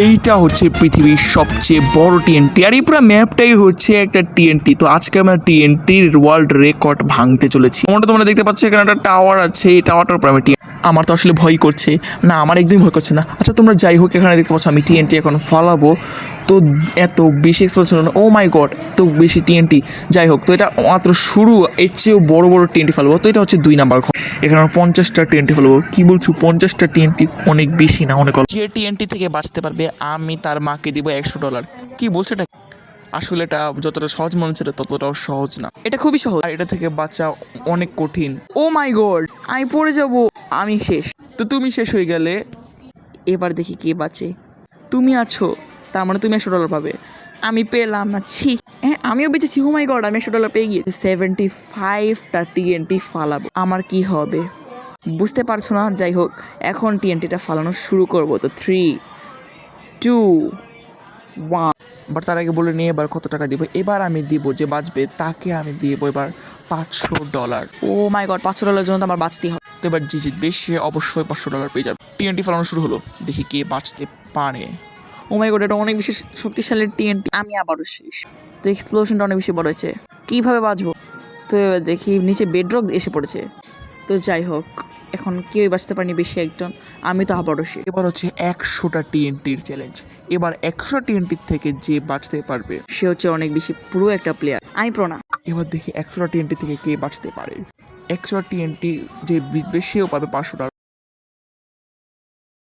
এইটা হচ্ছে পৃথিবীর সবচেয়ে বড় টিএনটি, আর এই পুরো ম্যাপটাই হচ্ছে একটা টিএনটি। তো আজকে আমরা টিএনটির ওয়ার্ল্ড রেকর্ড ভাঙতে চলেছি। তোমরা দেখতে পাচ্ছ এখানে একটা টাওয়ার আছে, এই টাওয়ারটার উপর আমি আমার তো আসলে ভয় করছে না, আমার একদমই ভয় করছে না। আচ্ছা তোমরা যাই হোক, এখানে দেখতে পাচ্ছ আমি টিএনটি এখন ফালাবো। তো এত বেশি এক্সপ্লোশন, ও মাই গড, এত বেশি টিএনটি। যাই হোক, তো এটা মাত্র শুরু, এর চেয়েও বড় বড় টিএনটি ফেলবো। তো এটা হচ্ছে 2 নাম্বার ঘর। এখানে আমরা 50টা টিএনটি ফেলবো। কি বলছো, 50টা টিএনটি অনেক বেশি না, অনেক অল্প। যে টিএনটি থেকে বাঁচতে পারবে আমি তার মাকে দিব $100। কি বলছে এটা? আসলে এটা যতটা সহজ মনে হচ্ছে ততটাও সহজ না, এটা খুবই সহজ। আর এটা থেকে বাঁচা অনেক কঠিন। ও মাই গড, আমি পড়ে যাব, আমি শেষ। তো তুমি শেষ হয়ে গেলে। এবার দেখি কে বাঁচে। তুমি আছো, তার মানে তুমি $100 পাবে। আমি পেলাম না, ছি। হ্যাঁ, আমিও বেঁচেছি। ও মাই গড, আমি $100 পেয়ে গিয়ে 75টা টিএনটি ফালাবো। আমার কি হবে বুঝতে পারছো না? যাই হোক, এখন টিএনটিটা ফালানো শুরু করবো। তো 3, 2, 1। বাট তার আগে বলে নিয়ে এবার কত টাকা দিব। এবার আমি দিব, যে বাঁচবে তাকে আমি দিব এবার $500। ও মাই গড, $500 জন্য তো আমার বাঁচতেই হবে। তো এবার যে জিতবে সে অবশ্যই $500 পেয়ে যাবে। টিএনটি ফেলানো শুরু হলো, দেখি কে বাঁচতে পারে। ও মাই গড, এটা অনেক বেশি শক্তিশালী টিএনটি। আমি আবারও শেষ। তো এক্সপ্লোশনটা অনেক বেশি বড় হয়েছে, কীভাবে বাঁচবো? তো এবার দেখি নিচে বেডরক এসে পড়েছে। তো যাই হোক, এখন কেউই বাঁচতে পারেনি বেশি একজন, আমি তো আবারও শেষ। এবার হচ্ছে 100টা টিএনটির চ্যালেঞ্জ। এবার 100 টিএনটির থেকে যে বাঁচতে পারবে সে হচ্ছে অনেক বেশি পুরো একটা প্লেয়ার। আমি প্রণা। এবার দেখি 100টা টিএনটি থেকে কে বাঁচতে পারে। 100টা টিএনটি যে জিতবে সেও পাবে $500।